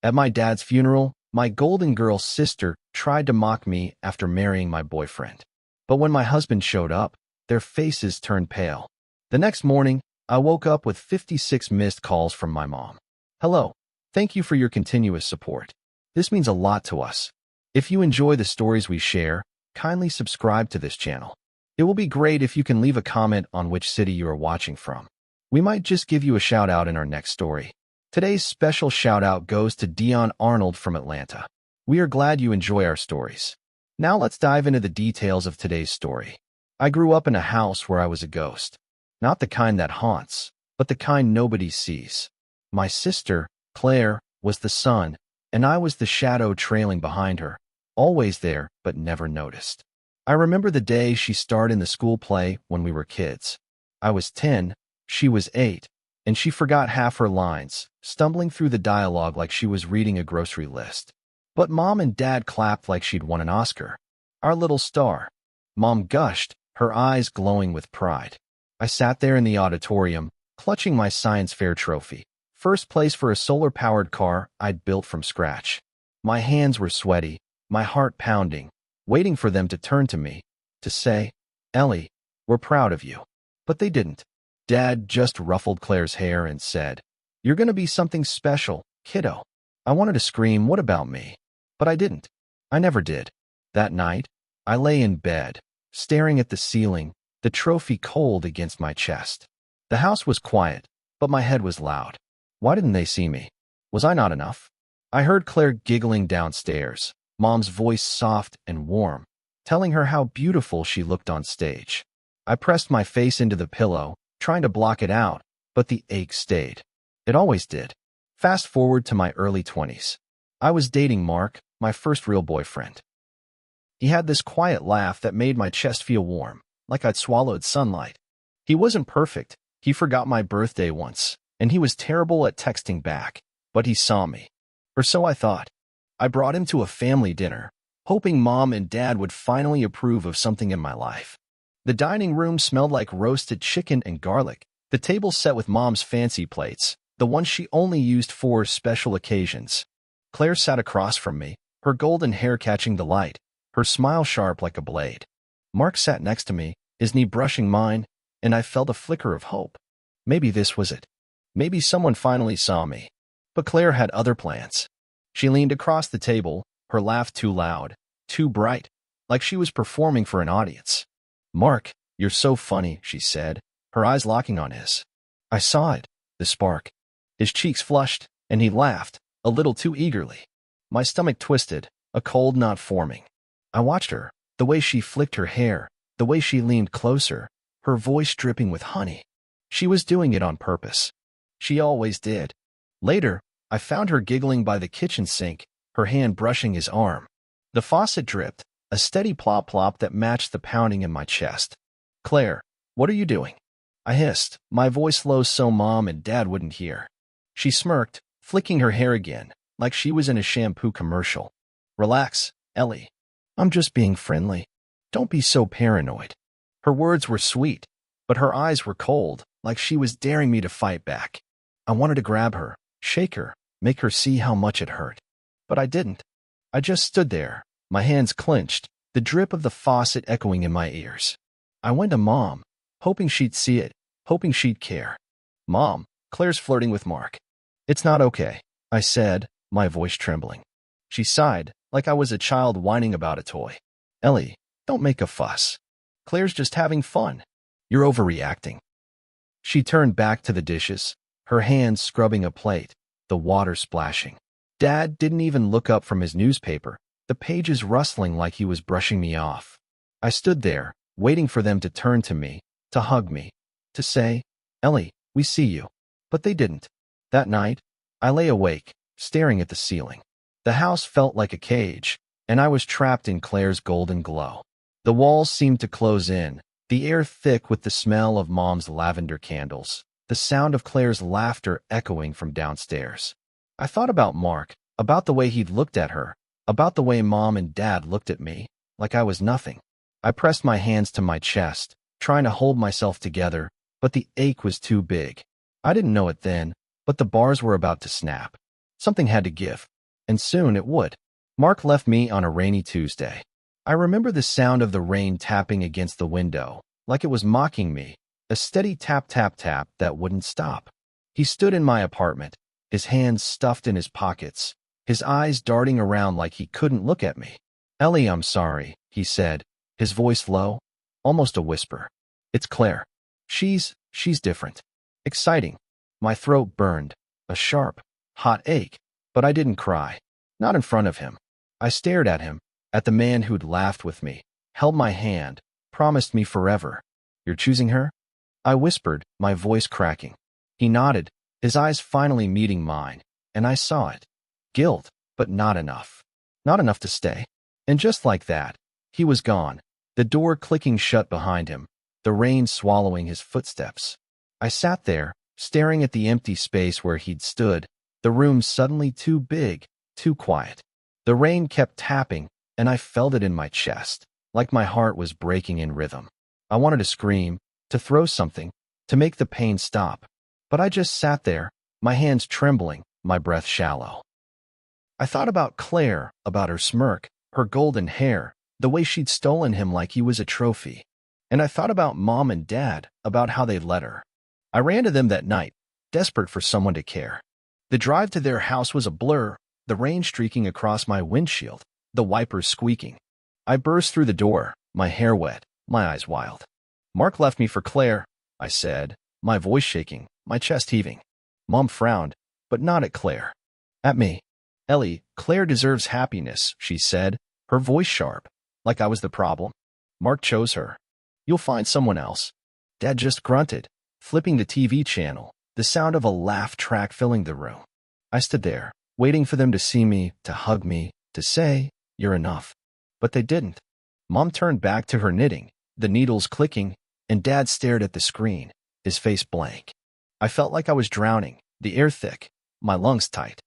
At my dad's funeral, my golden girl sister tried to mock me after marrying my boyfriend. But when my husband showed up, their faces turned pale. The next morning, I woke up with 56 missed calls from my mom. Hello. Thank you for your continuous support. This means a lot to us. If you enjoy the stories we share, kindly subscribe to this channel. It will be great if you can leave a comment on which city you are watching from. We might just give you a shout out in our next story. Today's special shout out goes to Dion Arnold from Atlanta. We are glad you enjoy our stories. Now let's dive into the details of today's story. I grew up in a house where I was a ghost. Not the kind that haunts, but the kind nobody sees. My sister, Claire, was the sun, and I was the shadow trailing behind her, always there but never noticed. I remember the day she starred in the school play when we were kids. I was 10, she was 8, and she forgot half her lines, stumbling through the dialogue like she was reading a grocery list. But Mom and Dad clapped like she'd won an Oscar. Our little star. Mom gushed, her eyes glowing with pride. I sat there in the auditorium, clutching my science fair trophy. First place for a solar-powered car I'd built from scratch. My hands were sweaty, my heart pounding, waiting for them to turn to me, to say, "Ellie, we're proud of you." But they didn't. Dad just ruffled Claire's hair and said, "You're gonna be something special, kiddo." I wanted to scream, "What about me?" But I didn't. I never did. That night, I lay in bed, staring at the ceiling, the trophy cold against my chest. The house was quiet, but my head was loud. Why didn't they see me? Was I not enough? I heard Claire giggling downstairs, Mom's voice soft and warm, telling her how beautiful she looked on stage. I pressed my face into the pillow, trying to block it out, but the ache stayed. It always did. Fast forward to my early 20s. I was dating Mark, my first real boyfriend. He had this quiet laugh that made my chest feel warm, like I'd swallowed sunlight. He wasn't perfect. He forgot my birthday once, and he was terrible at texting back, but he saw me. Or so I thought. I brought him to a family dinner, hoping Mom and Dad would finally approve of something in my life. The dining room smelled like roasted chicken and garlic, the table set with Mom's fancy plates, the ones she only used for special occasions. Claire sat across from me, her golden hair catching the light, her smile sharp like a blade. Mark sat next to me, his knee brushing mine, and I felt a flicker of hope. Maybe this was it. Maybe someone finally saw me. But Claire had other plans. She leaned across the table, her laugh too loud, too bright, like she was performing for an audience. "Mark, you're so funny," she said, her eyes locking on his. I saw it, the spark. His cheeks flushed, and he laughed, a little too eagerly. My stomach twisted, a cold knot forming. I watched her, the way she flicked her hair, the way she leaned closer, her voice dripping with honey. She was doing it on purpose. She always did. Later, I found her giggling by the kitchen sink, her hand brushing his arm. The faucet dripped, a steady plop-plop that matched the pounding in my chest. "Claire, what are you doing?" I hissed, my voice low so Mom and Dad wouldn't hear. She smirked, flicking her hair again, like she was in a shampoo commercial. "Relax, Ellie. I'm just being friendly. Don't be so paranoid." Her words were sweet, but her eyes were cold, like she was daring me to fight back. I wanted to grab her, shake her, make her see how much it hurt. But I didn't. I just stood there, my hands clenched, the drip of the faucet echoing in my ears. I went to Mom, hoping she'd see it, hoping she'd care. "Mom, Claire's flirting with Mark." "It's not okay," I said, my voice trembling. She sighed, like I was a child whining about a toy. "Ellie, don't make a fuss. Claire's just having fun. You're overreacting." She turned back to the dishes, her hands scrubbing a plate, the water splashing. Dad didn't even look up from his newspaper, the pages rustling like he was brushing me off. I stood there, waiting for them to turn to me, to hug me, to say, "Ellie, we see you." But they didn't. That night, I lay awake, staring at the ceiling. The house felt like a cage, and I was trapped in Claire's golden glow. The walls seemed to close in, the air thick with the smell of Mom's lavender candles, the sound of Claire's laughter echoing from downstairs. I thought about Mark, about the way he'd looked at her, about the way Mom and Dad looked at me, like I was nothing. I pressed my hands to my chest, trying to hold myself together, but the ache was too big. I didn't know it then, but the bars were about to snap. Something had to give, and soon it would. Mark left me on a rainy Tuesday. I remember the sound of the rain tapping against the window, like it was mocking me, a steady tap tap tap that wouldn't stop. He stood in my apartment, his hands stuffed in his pockets, his eyes darting around like he couldn't look at me. "Ellie, I'm sorry," he said, his voice low, almost a whisper. "It's Claire. She's different. Exciting." My throat burned, a sharp, hot ache, but I didn't cry. Not in front of him. I stared at him, at the man who'd laughed with me, held my hand, promised me forever. "You're choosing her?" I whispered, my voice cracking. He nodded, his eyes finally meeting mine, and I saw it. Guilt, but not enough. Not enough to stay. And just like that, he was gone, the door clicking shut behind him, the rain swallowing his footsteps. I sat there, staring at the empty space where he'd stood, the room suddenly too big, too quiet. The rain kept tapping, and I felt it in my chest, like my heart was breaking in rhythm. I wanted to scream, to throw something, to make the pain stop. But I just sat there, my hands trembling, my breath shallow. I thought about Claire, about her smirk, her golden hair, the way she'd stolen him like he was a trophy. And I thought about Mom and Dad, about how they'd let her. I ran to them that night, desperate for someone to care. The drive to their house was a blur, the rain streaking across my windshield, the wipers squeaking. I burst through the door, my hair wet, my eyes wild. "Mark left me for Claire," I said, my voice shaking, my chest heaving. Mom frowned, but not at Claire. At me. "Ellie, Claire deserves happiness," she said, her voice sharp, like I was the problem. "Mark chose her. You'll find someone else." Dad just grunted, flipping the TV channel, the sound of a laugh track filling the room. I stood there, waiting for them to see me, to hug me, to say, "You're enough." But they didn't. Mom turned back to her knitting, the needles clicking, and Dad stared at the screen, his face blank. I felt like I was drowning, the air thick, my lungs tight.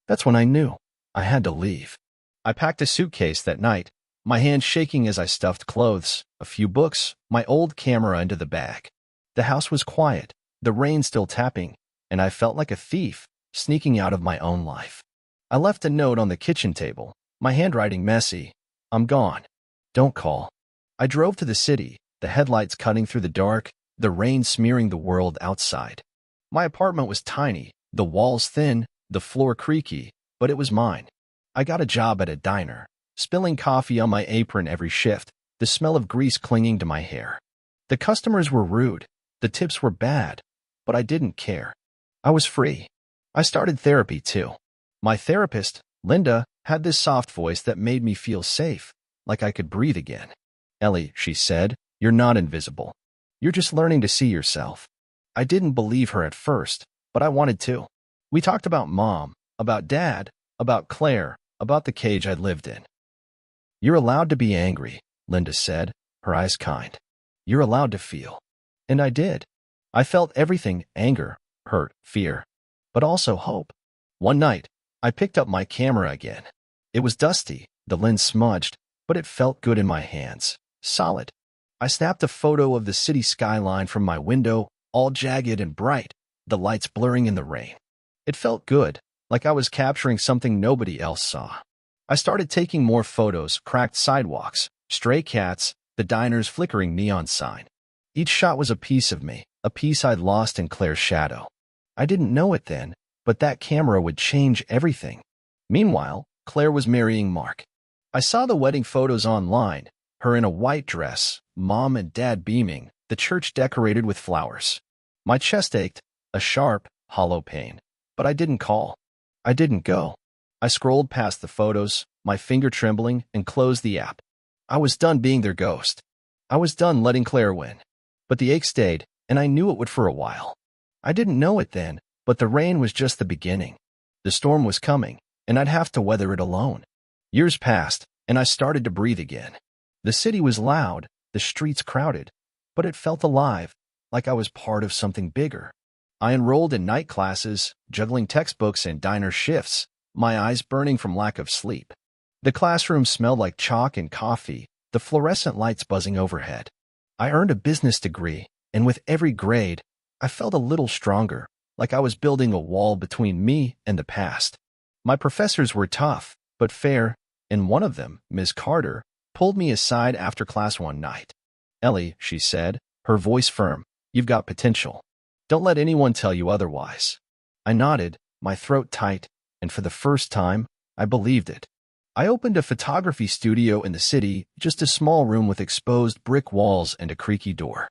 That's when I knew I had to leave. I packed a suitcase that night, my hands shaking as I stuffed clothes, a few books, my old camera into the bag. The house was quiet, the rain still tapping, and I felt like a thief, sneaking out of my own life. I left a note on the kitchen table, my handwriting messy. "I'm gone. Don't call." I drove to the city, the headlights cutting through the dark, the rain smearing the world outside. My apartment was tiny, the walls thin, the floor creaky, but it was mine. I got a job at a diner, spilling coffee on my apron every shift, the smell of grease clinging to my hair. The customers were rude, the tips were bad, but I didn't care. I was free. I started therapy too. My therapist, Linda, had this soft voice that made me feel safe, like I could breathe again. "Ellie," she said, "you're not invisible. You're just learning to see yourself." I didn't believe her at first, but I wanted to. We talked about Mom, about Dad, about Claire, about the cage I'd lived in. "You're allowed to be angry," Linda said, her eyes kind. "You're allowed to feel." And I did. I felt everything: anger, hurt, fear, but also hope. One night, I picked up my camera again. It was dusty, the lens smudged, but it felt good in my hands, solid. I snapped a photo of the city skyline from my window, all jagged and bright, the lights blurring in the rain. It felt good, like I was capturing something nobody else saw. I started taking more photos: cracked sidewalks, stray cats, the diner's flickering neon sign. Each shot was a piece of me, a piece I'd lost in Claire's shadow. I didn't know it then, but that camera would change everything. Meanwhile, Claire was marrying Mark. I saw the wedding photos online, her in a white dress, Mom and Dad beaming, the church decorated with flowers. My chest ached, a sharp, hollow pain, but I didn't call. I didn't go. I scrolled past the photos, my finger trembling, and closed the app. I was done being their ghost. I was done letting Claire win. But the ache stayed, and I knew it would for a while. I didn't know it then, but the rain was just the beginning. The storm was coming, and I'd have to weather it alone. Years passed, and I started to breathe again. The city was loud, the streets crowded, but it felt alive, like I was part of something bigger. I enrolled in night classes, juggling textbooks and diner shifts, my eyes burning from lack of sleep. The classroom smelled like chalk and coffee, the fluorescent lights buzzing overhead. I earned a business degree, and with every grade, I felt a little stronger, like I was building a wall between me and the past. My professors were tough, but fair, and one of them, Ms. Carter, pulled me aside after class one night. Ellie, she said, her voice firm, you've got potential. Don't let anyone tell you otherwise. I nodded, my throat tight, and for the first time, I believed it. I opened a photography studio in the city, just a small room with exposed brick walls and a creaky door.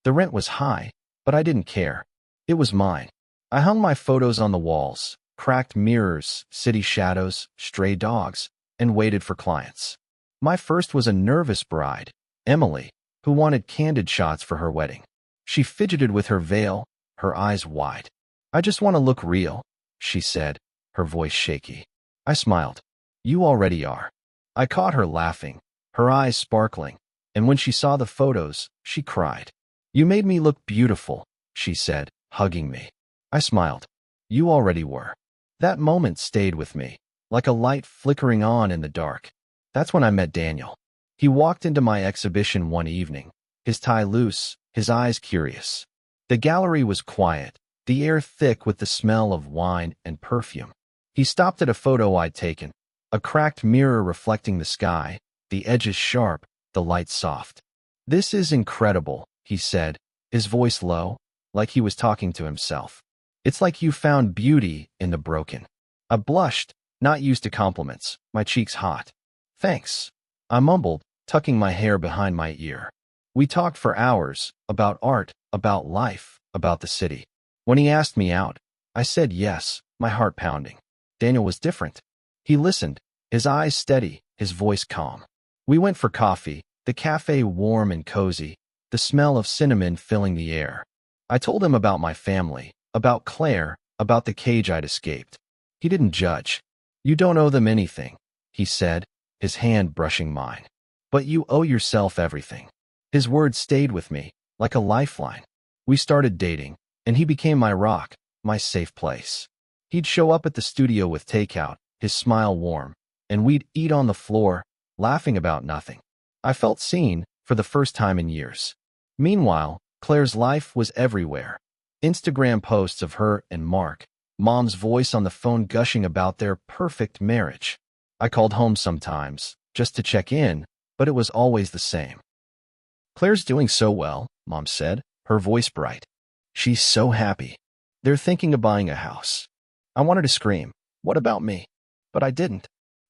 The rent was high, but I didn't care. It was mine. I hung my photos on the walls, cracked mirrors, city shadows, stray dogs, and waited for clients. My first was a nervous bride, Emily, who wanted candid shots for her wedding. She fidgeted with her veil, her eyes wide. I just want to look real, she said, her voice shaky. I smiled. You already are. I caught her laughing, her eyes sparkling, and when she saw the photos, she cried. You made me look beautiful, she said, hugging me. I smiled. You already were. That moment stayed with me, like a light flickering on in the dark. That's when I met Daniel. He walked into my exhibition one evening, his tie loose, his eyes curious. The gallery was quiet, the air thick with the smell of wine and perfume. He stopped at a photo I'd taken, a cracked mirror reflecting the sky, the edges sharp, the light soft. This is incredible, he said, his voice low, like he was talking to himself. It's like you found beauty in the broken. I blushed, not used to compliments, my cheeks hot. Thanks, I mumbled, tucking my hair behind my ear. We talked for hours, about art, about life, about the city. When he asked me out, I said yes, my heart pounding. Daniel was different. He listened, his eyes steady, his voice calm. We went for coffee, the cafe warm and cozy, the smell of cinnamon filling the air. I told him about my family, about Claire, about the cage I'd escaped. He didn't judge. You don't owe them anything, he said, his hand brushing mine. But you owe yourself everything. His words stayed with me, like a lifeline. We started dating, and he became my rock, my safe place. He'd show up at the studio with takeout, his smile warm, and we'd eat on the floor, laughing about nothing. I felt seen, for the first time in years. Meanwhile, Claire's life was everywhere. Instagram posts of her and Mark, Mom's voice on the phone gushing about their perfect marriage. I called home sometimes, just to check in, but it was always the same. Claire's doing so well, Mom said, her voice bright. She's so happy. They're thinking of buying a house. I wanted to scream, what about me? But I didn't.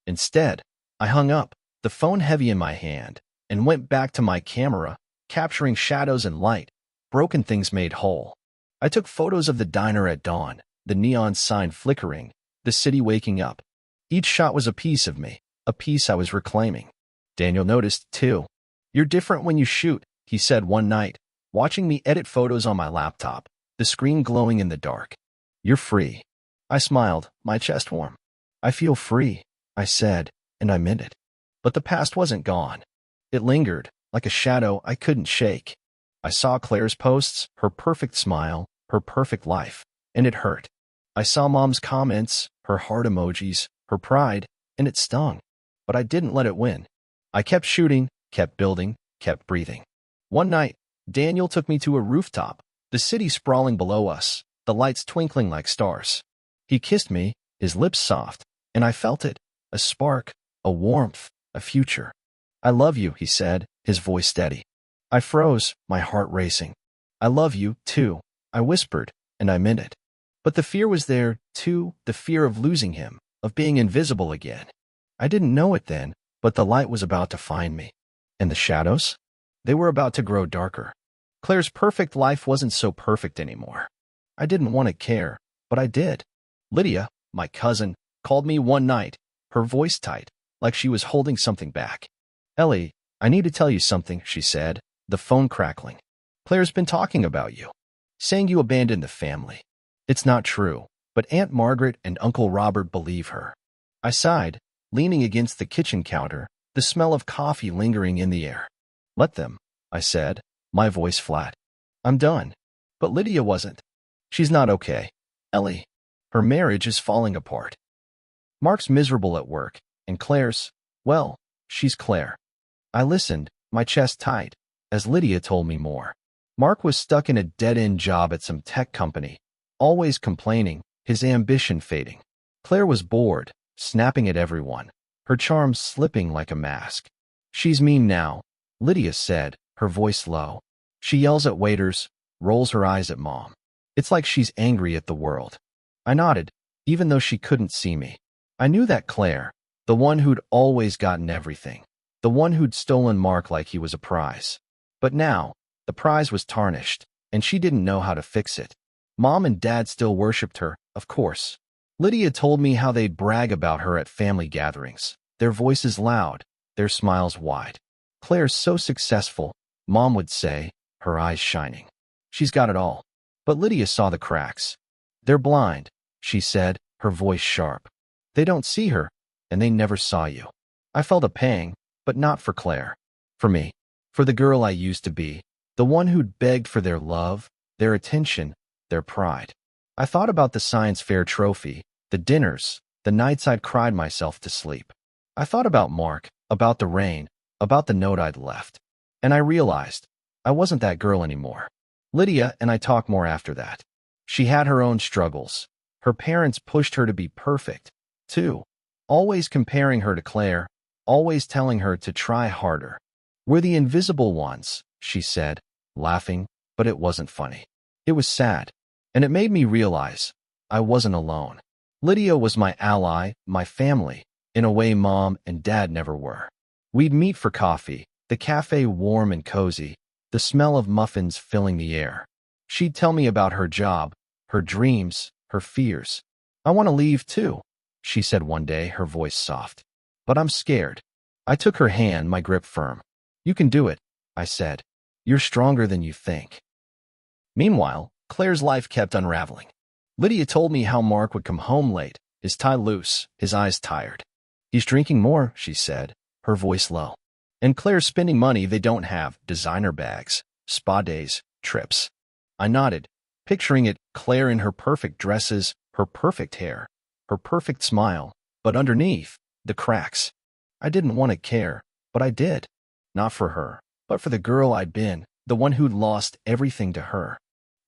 Instead, I hung up, the phone heavy in my hand, and went back to my camera, capturing shadows and light, broken things made whole. I took photos of the diner at dawn, the neon sign flickering, the city waking up. Each shot was a piece of me, a piece I was reclaiming. Daniel noticed, too. You're different when you shoot, he said one night, watching me edit photos on my laptop, the screen glowing in the dark. You're free. I smiled, my chest warm. I feel free, I said, and I meant it. But the past wasn't gone. It lingered, like a shadow I couldn't shake. I saw Claire's posts, her perfect smile, her perfect life, and it hurt. I saw Mom's comments, her heart emojis, her pride, and it stung. But I didn't let it win. I kept shooting, kept building, kept breathing. One night, Daniel took me to a rooftop, the city sprawling below us, the lights twinkling like stars. He kissed me, his lips soft, and I felt it, a spark, a warmth, a future. I love you, he said, his voice steady. I froze, my heart racing. I love you, too, I whispered, and I meant it. But the fear was there, too, the fear of losing him, of being invisible again. I didn't know it then, but the light was about to find me. And the shadows? They were about to grow darker. Claire's perfect life wasn't so perfect anymore. I didn't want to care, but I did. Lydia, my cousin, called me one night, her voice tight, like she was holding something back. Ellie, I need to tell you something, she said, the phone crackling. Claire's been talking about you, saying you abandoned the family. It's not true, but Aunt Margaret and Uncle Robert believe her. I sighed, leaning against the kitchen counter, the smell of coffee lingering in the air. Let them, I said, my voice flat. I'm done. But Lydia wasn't. She's not okay. Ellie, her marriage is falling apart. Mark's miserable at work, and Claire's, well, she's Claire. I listened, my chest tight, as Lydia told me more. Mark was stuck in a dead-end job at some tech company, always complaining, his ambition fading. Claire was bored, snapping at everyone, her charm slipping like a mask. She's mean now, Lydia said, her voice low. She yells at waiters, rolls her eyes at Mom. It's like she's angry at the world. I nodded, even though she couldn't see me. I knew that Claire, the one who'd always gotten everything, the one who'd stolen Mark like he was a prize. But now, the prize was tarnished, and she didn't know how to fix it. Mom and Dad still worshipped her, of course. Lydia told me how they'd brag about her at family gatherings, their voices loud, their smiles wide. Claire's so successful, Mom would say, her eyes shining. She's got it all. But Lydia saw the cracks. They're blind, she said, her voice sharp. They don't see her, and they never saw you. I felt a pang, but not for Claire. For me. For the girl I used to be. The one who'd begged for their love, their attention, their pride. I thought about the science fair trophy, the dinners, the nights I'd cried myself to sleep. I thought about Mark, about the rain, about the note I'd left. And I realized I wasn't that girl anymore. Lydia and I talked more after that. She had her own struggles. Her parents pushed her to be perfect, too. Always comparing her to Claire, always telling her to try harder. We're the invisible ones, she said, laughing, but it wasn't funny. It was sad, and it made me realize I wasn't alone. Lydia was my ally, my family, in a way Mom and Dad never were. We'd meet for coffee, the cafe warm and cozy, the smell of muffins filling the air. She'd tell me about her job, her dreams, her fears. I want to leave too, she said one day, her voice soft. But I'm scared. I took her hand, my grip firm. You can do it, I said. You're stronger than you think. Meanwhile, Claire's life kept unraveling. Lydia told me how Mark would come home late, his tie loose, his eyes tired. He's drinking more, she said, her voice low. And Claire's spending money they don't have, designer bags, spa days, trips. I nodded, picturing it, Claire in her perfect dresses, her perfect hair, her perfect smile, but underneath, the cracks. I didn't want to care, but I did. Not for her, but for the girl I'd been, the one who'd lost everything to her.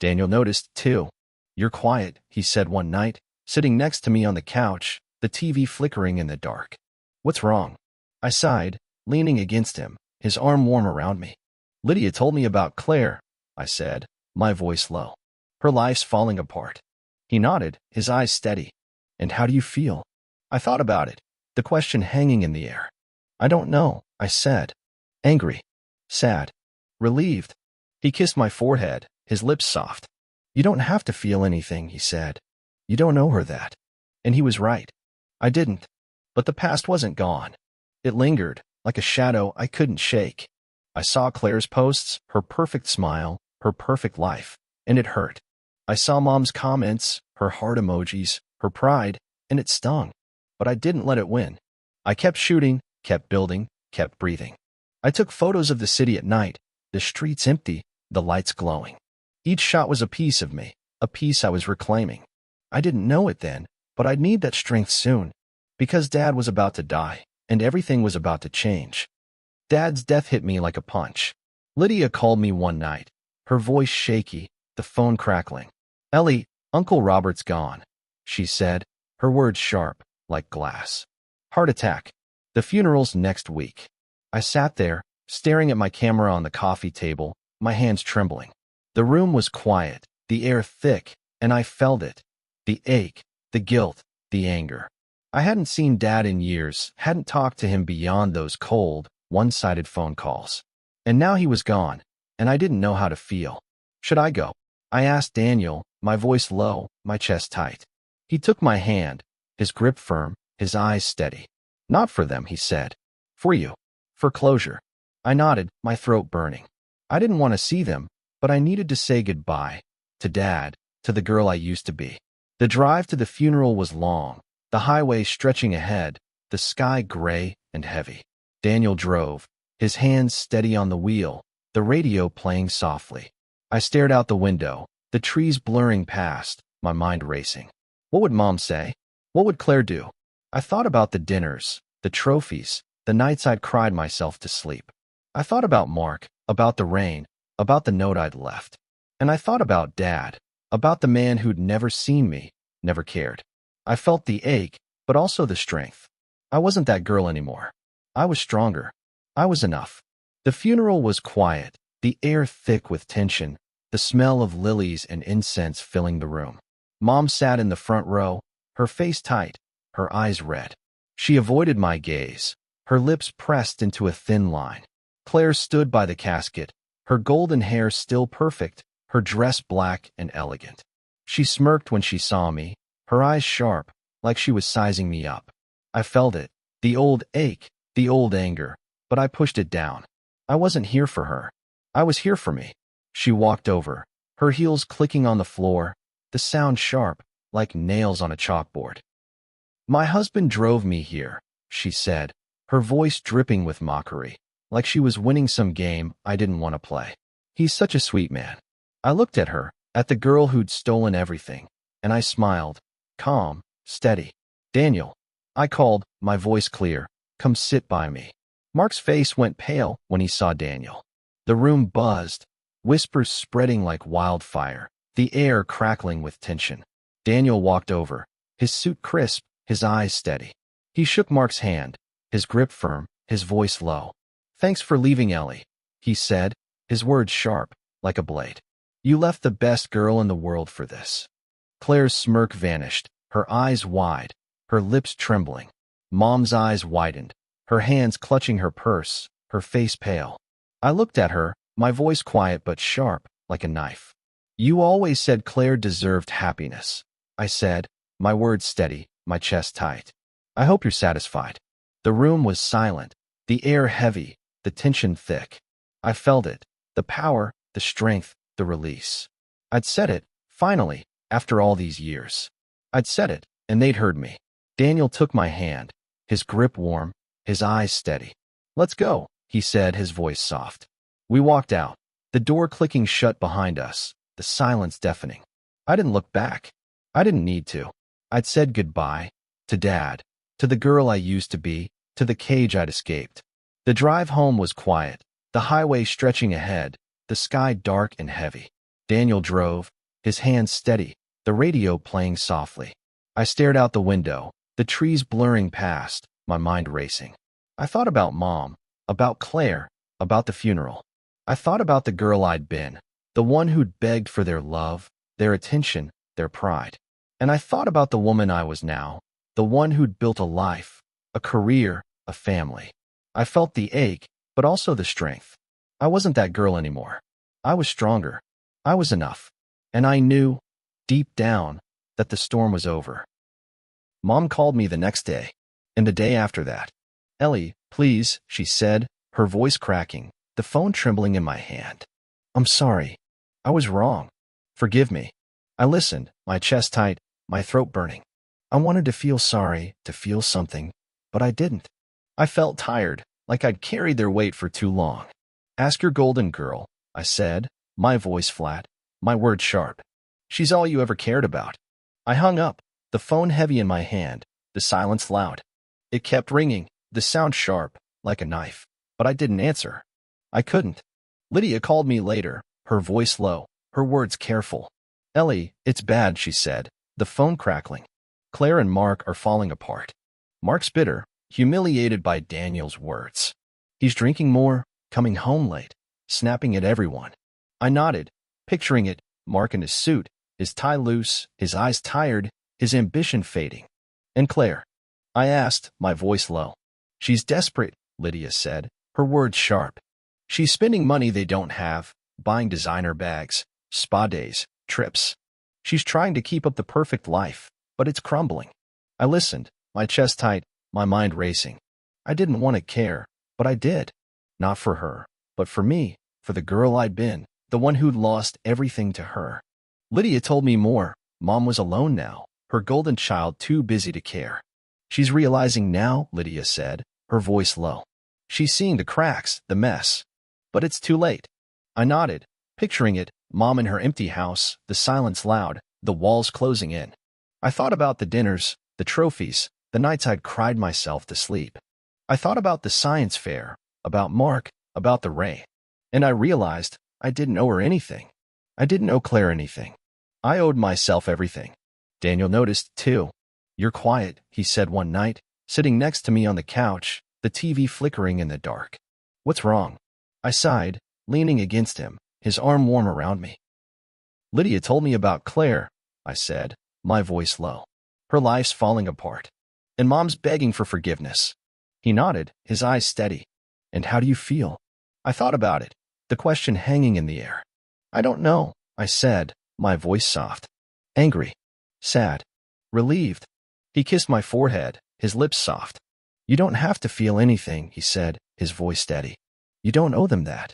Daniel noticed, too. You're quiet, he said one night, sitting next to me on the couch, the TV flickering in the dark. What's wrong? I sighed, leaning against him, his arm warm around me. Lydia told me about Claire, I said, my voice low. Her life's falling apart. He nodded, his eyes steady. And how do you feel? I thought about it, the question hanging in the air. I don't know, I said. Angry. Sad. Relieved. He kissed my forehead, his lips soft. You don't have to feel anything, he said. You don't owe her that. And he was right. I didn't. But the past wasn't gone. It lingered, like a shadow I couldn't shake. I saw Claire's posts, her perfect smile, her perfect life, and it hurt. I saw Mom's comments, her heart emojis, her pride, and it stung. But I didn't let it win. I kept shooting, kept building, kept breathing. I took photos of the city at night, the streets empty, the lights glowing. Each shot was a piece of me, a piece I was reclaiming. I didn't know it then, but I'd need that strength soon. Because Dad was about to die, and everything was about to change. Dad's death hit me like a punch. Lydia called me one night, her voice shaky, the phone crackling. Ellie, Uncle Robert's gone, she said, her words sharp, like glass. Heart attack. The funeral's next week. I sat there, staring at my camera on the coffee table, my hands trembling. The room was quiet, the air thick, and I felt it. The ache, the guilt, the anger. I hadn't seen Dad in years, hadn't talked to him beyond those cold, one-sided phone calls. And now he was gone, and I didn't know how to feel. Should I go? I asked Daniel, my voice low, my chest tight. He took my hand, his grip firm, his eyes steady. Not for them, he said. For you. For closure. I nodded, my throat burning. I didn't want to see them, but I needed to say goodbye. To Dad, to the girl I used to be. The drive to the funeral was long, the highway stretching ahead, the sky gray and heavy. Daniel drove, his hands steady on the wheel, the radio playing softly. I stared out the window, the trees blurring past, my mind racing. What would Mom say? What would Claire do? I thought about the dinners, the trophies, the nights I'd cried myself to sleep. I thought about Mark, about the rain, about the note I'd left. And I thought about Dad, about the man who'd never seen me, never cared. I felt the ache, but also the strength. I wasn't that girl anymore. I was stronger. I was enough. The funeral was quiet, the air thick with tension, the smell of lilies and incense filling the room. Mom sat in the front row, her face tight, her eyes red. She avoided my gaze, her lips pressed into a thin line. Claire stood by the casket, her golden hair still perfect, her dress black and elegant. She smirked when she saw me, her eyes sharp, like she was sizing me up. I felt it, the old ache, the old anger, but I pushed it down. I wasn't here for her. I was here for me. She walked over, her heels clicking on the floor, the sound sharp, like nails on a chalkboard. My husband drove me here, she said, her voice dripping with mockery, like she was winning some game I didn't want to play. He's such a sweet man. I looked at her, at the girl who'd stolen everything, and I smiled, calm, steady. Daniel, I called, my voice clear, come sit by me. Mark's face went pale when he saw Daniel. The room buzzed, whispers spreading like wildfire, the air crackling with tension. Daniel walked over, his suit crisp, his eyes steady. He shook Mark's hand, his grip firm, his voice low. Thanks for leaving Ellie, he said, his words sharp, like a blade. You left the best girl in the world for this. Claire's smirk vanished, her eyes wide, her lips trembling. Mom's eyes widened, her hands clutching her purse, her face pale. I looked at her, my voice quiet but sharp, like a knife. You always said Claire deserved happiness, I said, my words steady, my chest tight. I hope you're satisfied. The room was silent, the air heavy, the tension thick. I felt it, the power, the strength, the release. I'd said it, finally, after all these years. I'd said it, and they'd heard me. Daniel took my hand, his grip warm, his eyes steady. Let's go, he said, his voice soft. We walked out, the door clicking shut behind us, the silence deafening. I didn't look back. I didn't need to. I'd said goodbye, to Dad, to the girl I used to be, to the cage I'd escaped. The drive home was quiet, the highway stretching ahead, the sky dark and heavy. Daniel drove, his hands steady, the radio playing softly. I stared out the window, the trees blurring past, my mind racing. I thought about Mom, about Claire, about the funeral. I thought about the girl I'd been, the one who'd begged for their love, their attention, their pride. And I thought about the woman I was now, the one who'd built a life, a career, a family. I felt the ache, but also the strength. I wasn't that girl anymore. I was stronger. I was enough. And I knew, deep down, that the storm was over. Mom called me the next day, and the day after that. Ellie, please, she said, her voice cracking, the phone trembling in my hand. I'm sorry. I was wrong. Forgive me. I listened, my chest tight, my throat burning. I wanted to feel sorry, to feel something, but I didn't. I felt tired, like I'd carried their weight for too long. Ask your golden girl, I said, my voice flat, my words sharp. She's all you ever cared about. I hung up, the phone heavy in my hand, the silence loud. It kept ringing, the sound sharp, like a knife, but I didn't answer. I couldn't. Lydia called me later, her voice low, her words careful. Ellie, it's bad, she said, the phone crackling. Claire and Mark are falling apart. Mark's bitter, humiliated by Daniel's words. He's drinking more, coming home late, snapping at everyone. I nodded, picturing it, Mark in his suit, his tie loose, his eyes tired, his ambition fading. And Claire? I asked, my voice low. She's desperate, Lydia said, her words sharp. She's spending money they don't have, buying designer bags, spa days, trips. She's trying to keep up the perfect life, but it's crumbling. I listened, my chest tight, my mind racing. I didn't want to care, but I did. Not for her, but for me, for the girl I'd been, the one who'd lost everything to her. Lydia told me more. Mom was alone now, her golden child too busy to care. She's realizing now, Lydia said, her voice low. She's seeing the cracks, the mess. But it's too late. I nodded, picturing it, Mom in her empty house, the silence loud, the walls closing in. I thought about the dinners, the trophies, the nights I'd cried myself to sleep. I thought about the science fair, about Mark, about the Ray. And I realized I didn't owe her anything. I didn't owe Claire anything. I owed myself everything. Daniel noticed, too. "You're quiet," he said one night, sitting next to me on the couch, the TV flickering in the dark. "What's wrong?" I sighed, leaning against him, his arm warm around me. "Lydia told me about Claire," I said, my voice low. "Her life's falling apart. And Mom's begging for forgiveness." He nodded, his eyes steady. "And how do you feel?" I thought about it, the question hanging in the air. "I don't know," I said, my voice soft. "Angry, sad, relieved." He kissed my forehead, his lips soft. "You don't have to feel anything," he said, his voice steady. "You don't owe them that."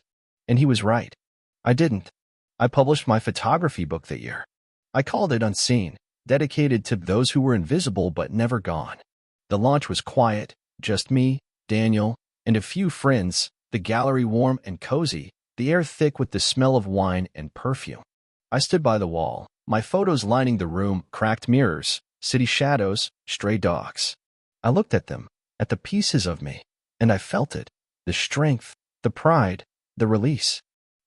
And he was right. I didn't. I published my photography book that year. I called it Unseen, dedicated to those who were invisible but never gone. The launch was quiet, just me, Daniel, and a few friends, the gallery warm and cozy, the air thick with the smell of wine and perfume. I stood by the wall, my photos lining the room, cracked mirrors, city shadows, stray dogs. I looked at them, at the pieces of me, and I felt it, the strength, the pride, the release.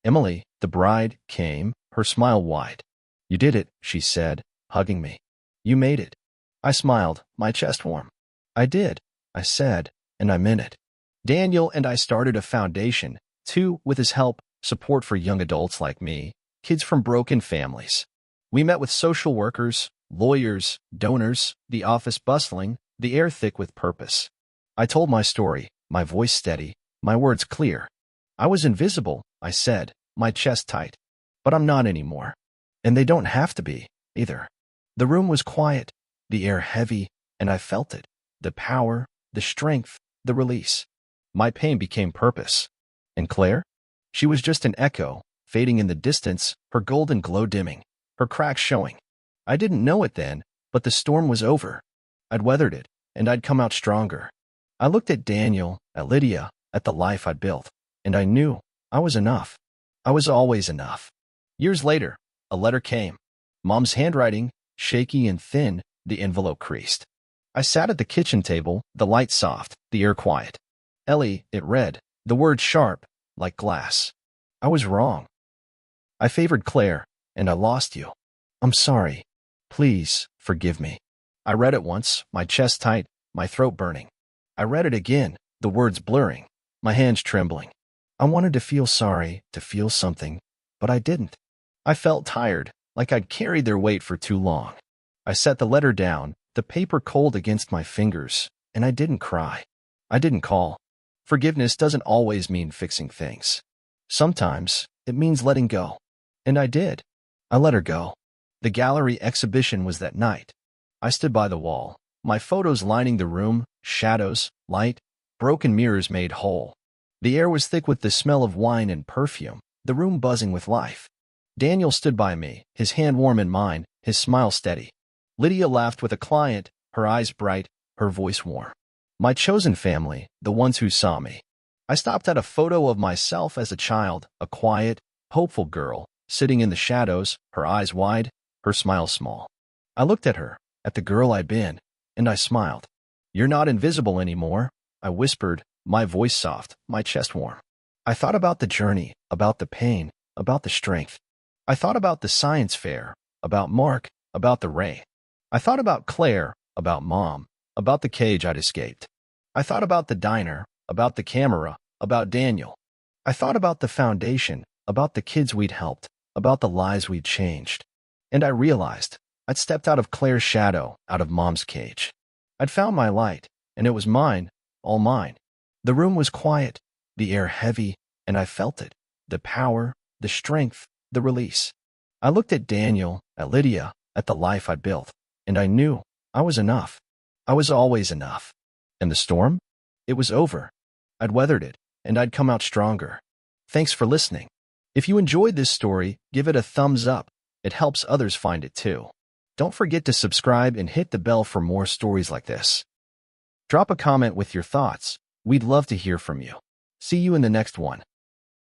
Emily, the bride, came, her smile wide. "You did it," she said, hugging me. "You made it." I smiled, my chest warm. "I did," I said, and I meant it. Daniel and I started a foundation, too, with his help, support for young adults like me, kids from broken families. We met with social workers, lawyers, donors, the office bustling, the air thick with purpose. I told my story, my voice steady, my words clear. I was invisible, I said, my chest tight. But I'm not anymore. And they don't have to be, either. The room was quiet, the air heavy, and I felt it. The power, the strength, the release. My pain became purpose. And Claire? She was just an echo, fading in the distance, her golden glow dimming, her cracks showing. I didn't know it then, but the storm was over. I'd weathered it, and I'd come out stronger. I looked at Daniel, at Lydia, at the life I'd built, and I knew I was enough. I was always enough. Years later, a letter came. Mom's handwriting, shaky and thin, the envelope creased. I sat at the kitchen table, the light soft, the air quiet. "Ellie," it read, the words sharp, like glass. I was wrong. I favored Claire, and I lost you. I'm sorry. Please, forgive me. I read it once, my chest tight, my throat burning. I read it again, the words blurring, my hands trembling. I wanted to feel sorry, to feel something, but I didn't. I felt tired, like I'd carried their weight for too long. I set the letter down, the paper cold against my fingers, and I didn't cry. I didn't call. Forgiveness doesn't always mean fixing things. Sometimes it means letting go. And I did. I let her go. The gallery exhibition was that night. I stood by the wall, my photos lining the room, shadows, light, broken mirrors made whole. The air was thick with the smell of wine and perfume, the room buzzing with life. Daniel stood by me, his hand warm in mine, his smile steady. Lydia laughed with a client, her eyes bright, her voice warm. My chosen family, the ones who saw me. I stopped at a photo of myself as a child, a quiet, hopeful girl, sitting in the shadows, her eyes wide, her smile small. I looked at her, at the girl I'd been, and I smiled. "You're not invisible anymore," I whispered, my voice soft, my chest warm. I thought about the journey, about the pain, about the strength. I thought about the science fair, about Mark, about the rain. I thought about Claire, about Mom, about the cage I'd escaped. I thought about the diner, about the camera, about Daniel. I thought about the foundation, about the kids we'd helped, about the lives we'd changed. And I realized I'd stepped out of Claire's shadow, out of Mom's cage. I'd found my light, and it was mine, all mine. The room was quiet, the air heavy, and I felt it, the power, the strength, the release. I looked at Daniel, at Lydia, at the life I'd built, and I knew I was enough. I was always enough. And the storm? It was over. I'd weathered it, and I'd come out stronger. Thanks for listening. If you enjoyed this story, give it a thumbs up. It helps others find it too. Don't forget to subscribe and hit the bell for more stories like this. Drop a comment with your thoughts. We'd love to hear from you. See you in the next one.